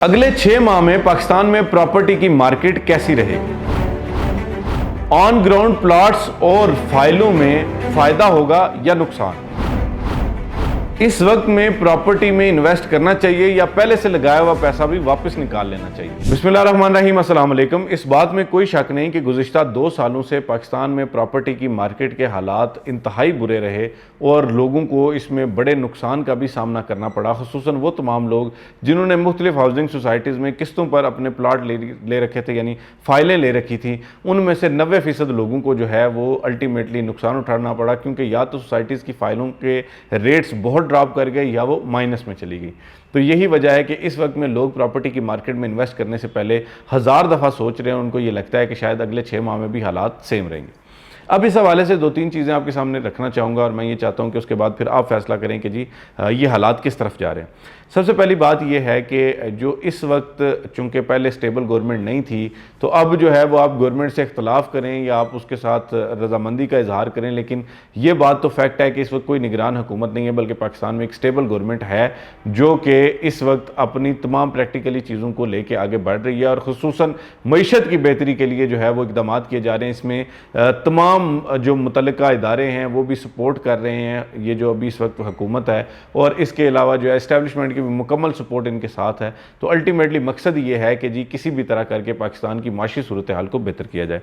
अगले 6 माह में पाकिस्तान में प्रॉपर्टी की मार्केट कैसी रहेगी? ऑन ग्राउंड प्लॉट्स और फाइलों में फायदा होगा या नुकसान? इस वक्त में प्रॉपर्टी में इन्वेस्ट करना चाहिए या पहले से लगाया हुआ पैसा भी वापस निकाल लेना चाहिए? बिस्मिल्लाहिर्रहमानिर्रहीम, अस्सलाम वालेकुम। इस बात में कोई शक नहीं कि गुज़िश्ता 2 सालों से पाकिस्तान में प्रॉपर्टी की मार्केट के हालात इंतहाई बुरे रहे और लोगों को इसमें बड़े नुकसान का भी सामना करना पड़ा, खुसूसन वो तमाम लोग जिन्होंने मुख्तलिफ हाउसिंग सोसाइटीज़ में किस्तों पर अपने प्लाट ले रखे थे, यानी फाइलें ले रखी थी। उनमें से 90% लोगों को जो है वो अल्टीमेटली नुकसान उठाना पड़ा, क्योंकि या तो सोसाइटीज़ की फाइलों के रेट्स बहुत ड्रॉप कर गए या वो माइनस में चली गई। तो यही वजह है कि इस वक्त में लोग प्रॉपर्टी की मार्केट में इन्वेस्ट करने से पहले 1000 दफ़ा सोच रहे हैं। उनको ये लगता है कि शायद अगले 6 माह में भी हालात सेम रहेंगे। अब इस हवाले से 2-3 चीज़ें आपके सामने रखना चाहूँगा और मैं ये चाहता हूँ कि उसके बाद फिर आप फैसला करें कि जी ये हालात किस तरफ जा रहे हैं। सबसे पहली बात ये है कि जो इस वक्त चूँकि पहले स्टेबल गवर्नमेंट नहीं थी, तो अब जो है वो आप गवर्नमेंट से इख्तलाफ करें या आप उसके साथ रजामंदी का इजहार करें, लेकिन ये बात तो फैक्ट है कि इस वक्त कोई निगरान हुकूमत नहीं है, बल्कि पाकिस्तान में एक स्टेबल गवर्नमेंट है जो कि इस वक्त अपनी तमाम प्रैक्टिकली चीज़ों को लेके आगे बढ़ रही है और खुसूसन मईशत की बेहतरी के लिए जो है वो इकदाम किए जा रहे हैं। इसमें तमाम जो मुतल्लिका इदारे हैं वो भी सपोर्ट कर रहे हैं ये जो अभी इस वक्त हुकूमत है, और इसके अलावा जो है इस्टेब्लिशमेंट की भी मुकम्मल सपोर्ट इनके साथ है। तो अल्टीमेटली मकसद ये है कि जी किसी भी तरह करके पाकिस्तान की माशी सूरत हाल को बेहतर किया जाए।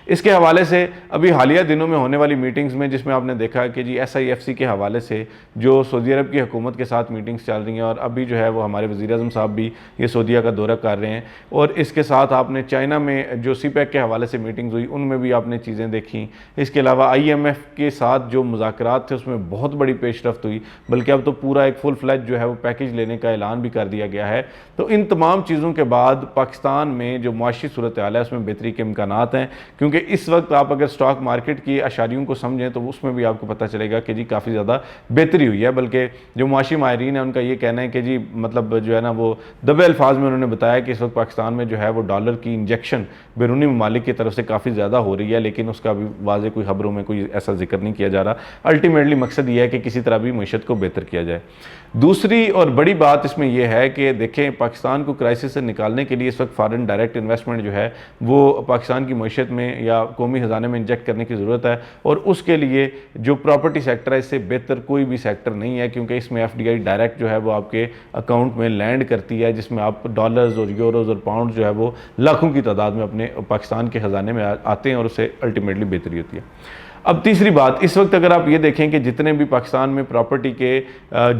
इसके हवाले से अभी हालिया दिनों में होने वाली मीटिंग्स में, जिसमें आपने देखा कि जी SIFC के हवाले से जो सऊदी अरब की हुकूमत के साथ मीटिंग्स चल रही हैं, और अभी जो है वो हमारे वज़ीर आज़म साहब भी ये सऊदीया का दौरा कर रहे हैं, और इसके साथ आपने चाइना में जो CPEC के हवाले से मीटिंग्स हुई उनमें भी आपने चीज़ें देखी। इसके अलावा IMF के साथ जो मुज़ाकरात थे उसमें बहुत बड़ी पेशरफ्त हुई, बल्कि अब तो पूरा एक फुल फ्लैज जो है वो पैकेज लेने का ऐलान भी कर दिया गया है। तो इन तमाम चीज़ों के बाद पाकिस्तान में जो माशी सूरत हाल है उसमें बेहतरी के इम्कानात हैं, क्योंकि इस वक्त आप अगर स्टॉक मार्केट की अशारियों को समझें तो उसमें भी आपको पता चलेगा कि जी काफ़ी ज़्यादा बेहतरी हुई है। बल्कि जो माशी माहिरीन है उनका ये कहना है कि जी मतलब जो है ना वो दबे अल्फाज में उन्होंने बताया कि इस वक्त पाकिस्तान में जो है वो डॉलर की इंजेक्शन बैरूनी ममालिक की तरफ से काफ़ी ज़्यादा हो रही है, लेकिन उसका भी वाज़े कोई खबरों में कोई ऐसा जिक्र नहीं किया जा रहा। अल्टीमेटली मकसद ये है कि किसी तरह भी मईशत को बेहतर किया जाए। दूसरी और बड़ी बात इसमें यह है कि देखें, पाकिस्तान को क्राइसिस से निकालने के लिए इस वक्त फॉरेन डायरेक्ट इन्वेस्टमेंट जो है वो पाकिस्तान की मईशत में या कौमी ख़जाने में इंजेक्ट करने की ज़रूरत है, और उसके लिए जो प्रॉपर्टी सेक्टर है इससे बेहतर कोई भी सेक्टर नहीं है, क्योंकि इसमें FDI डायरेक्ट जो है वो आपके अकाउंट में लैंड करती है, जिसमें आप डॉलर्स और यूरोज़ और पाउंड जो है वो लाखों की तादाद में अपने पाकिस्तान के ख़जाने में आते हैं और उससे अल्टीमेटली बेहतरी होती है। अब तीसरी बात, इस वक्त अगर आप ये देखें कि जितने भी पाकिस्तान में प्रॉपर्टी के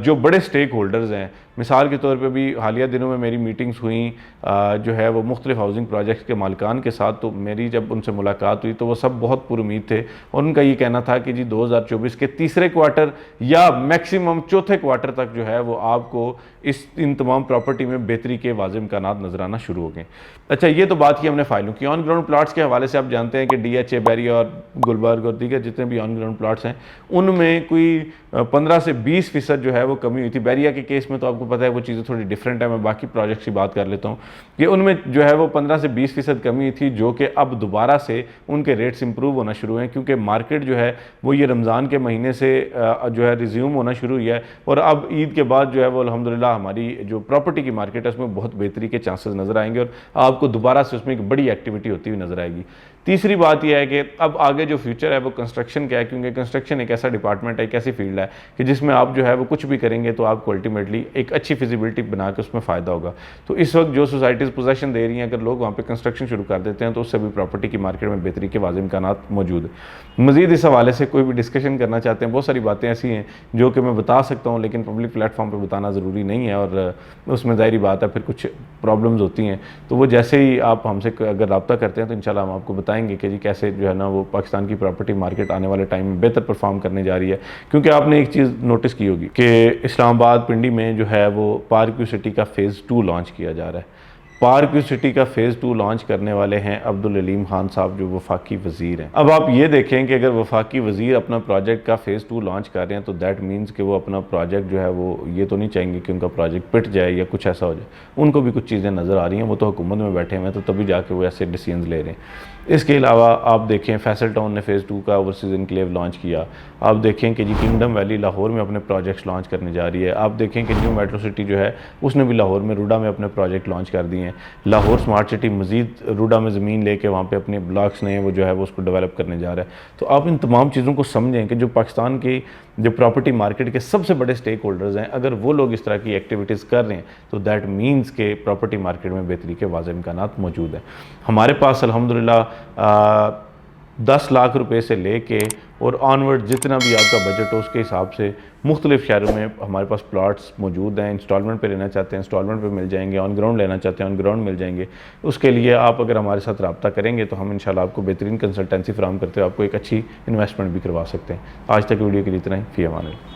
जो बड़े स्टेक होल्डर्स हैं, मिसाल के तौर पे भी हालिया दिनों में मेरी मीटिंग्स हुई जो है वो मुख्तलिफ हाउसिंग प्रोजेक्ट्स के मालिकान के साथ, तो मेरी जब उनसे मुलाकात हुई तो वो सब बहुत पुरुमीद थे, और उनका ये कहना था कि जी 2024 के तीसरे क्वार्टर या मैक्सिमम चौथे क्वार्टर तक जो है वो आपको इन तमाम प्रॉपर्टी में बेहतरी के वाज़ेह इम्कानात नजर आना शुरू हो गए। अच्छा, ये तो बात की हमने फाइलों की। ऑन ग्राउंड प्लाट्स के हवाले से आप जानते हैं कि DHA, बैरिया और गुलबर्ग और दीगर जितने भी ऑन ग्राउंड प्लाट्स हैं उनमें कोई 15 से 20% जो है वो कमी हुई थी। बैरिया के केस में तो आपको पता है वो चीज़ें थोड़ी डिफरेंट है, मैं बाकी प्रोजेक्ट्स की बात कर लेता हूँ कि उनमें जो है वो 15 से 20% कमी थी, जो कि अब दोबारा से उनके रेट्स इंप्रूव होना शुरू हैं, क्योंकि मार्केट जो है वो ये रमज़ान के महीने से जो है रिज्यूम होना शुरू हुई है, और अब ईद के बाद जो है वो अल्हम्दुलिल्लाह हमारी जो प्रॉपर्टी की मार्केट है उसमें बहुत बेहतरी के चांसेस नज़र आएंगे और आपको दोबारा से उसमें एक बड़ी एक्टिविटी होती हुई नज़र आएगी। तीसरी बात यह है कि अब आगे जो फ्यूचर है वो कंस्ट्रक्शन का है, क्योंकि कंस्ट्रक्शन एक ऐसा डिपार्टमेंट है, एक ऐसी फील्ड है कि जिसमें आप जो है वो कुछ भी करेंगे तो आपको अल्टीमेटली एक अच्छी फिजिबिलिटी बना के उसमें फ़ायदा होगा। तो इस वक्त जो सोसाइटीज़ पोजेसन दे रही हैं, अगर लोग वहाँ पे कंस्ट्रक्शन शुरू कर देते हैं तो उससे भी प्रॉपर्टी की मार्केट में बेहतरी के वाज़ेह इम्कानात मौजूद है। मज़ीद इस हवाले से कोई भी डिस्कशन करना चाहते हैं, बहुत सारी बातें ऐसी हैं जो कि मैं बता सकता हूँ, लेकिन पब्लिक प्लेटफॉर्म पर बताना ज़रूरी नहीं है, और उसमें ज़ाहिरी बात है फिर कुछ प्रॉब्लम्स होती हैं। तो वो जैसे ही आप हमसे अगर रब्ता करते हैं तो इंशाल्लाह हम आपको बताएंगे कि जी कैसे जो है ना वो पाकिस्तान की प्रॉपर्टी मार्केट आने वाले टाइम में बेहतर परफॉर्म करने जा रही है। क्योंकि आपने एक चीज़ नोटिस की होगी कि इस्लामाबाद पिंडी में जो है वो पार्क व्यू सिटी का फ़ेज़ 2 लॉन्च किया जा रहा है। पार्क सिटी का फ़ेज़ 2 लॉन्च करने वाले हैं अब्दुल अलीम खान साहब, जो वफाकी वज़ीर हैं। अब आप ये देखें कि अगर वफाकी वज़ीर अपना प्रोजेक्ट का फ़ेज़ 2 लॉन्च कर रहे हैं तो दैट मीन्स कि वो अपना प्रोजेक्ट जो है वो ये तो नहीं चाहेंगे कि उनका प्रोजेक्ट पिट जाए या कुछ ऐसा हो जाए। उनको भी कुछ चीज़ें नज़र आ रही हैं, वो तो हुकूमत में बैठे हुए हैं, तो तभी जाके वो ऐसे डिसीजन ले रहे हैं। इसके अलावा आप देखें फैसल टाउन ने फ़ेज़ 2 का ओवरसीज़ इनक्लेव लॉन्च किया। आप देखें कि जी किंगडम वैली लाहौर में अपने प्रोजेक्ट्स लॉन्च करने जा रही है। आप देखें कि न्यू मेट्रो सिटी जो है उसने भी लाहौर में रूडा में अपने प्रोजेक्ट लॉन्च कर दिए हैं। लाहौर स्मार्ट सिटी मज़ीद रूडा में ज़मीन लेके वहाँ पे अपने ब्लॉक्स ने वो जो है वो उसको डेवलप करने जा रहा है। तो आप इन तमाम चीज़ों को समझें कि जो पाकिस्तान की जो प्रॉपर्टी मार्केट के सबसे बड़े स्टेक होल्डर्स हैं, अगर वो लोग इस तरह की एक्टिविटीज़ कर रहे हैं तो दैट मीन्स के प्रॉपर्टी मार्केट में बेहतरी के वाज़ेह इम्कानात मौजूद हैं। हमारे पास अल्हम्दुलिल्लाह 10 लाख रुपए से लेके और ऑनवर्ड जितना भी आपका बजट हो उसके हिसाब से मुख्तलिफ शहरों में हमारे पास प्लॉट्स मौजूद हैं। इंस्टॉलमेंट पे लेना चाहते हैं इंस्टॉलमेंट पे मिल जाएंगे, ऑन ग्राउंड लेना चाहते हैं ऑन ग्राउंड मिल जाएंगे। उसके लिए आप अगर हमारे साथ रब्ता करेंगे तो हम इंशाल्लाह आपको बेहतरीन कंसल्टेंसी फराहम करते हुए आपको एक अच्छी इन्वेस्टमेंट भी करवा सकते हैं। आज तक वीडियो के लिए इतना ही। फ़ी अमान अल्लाह।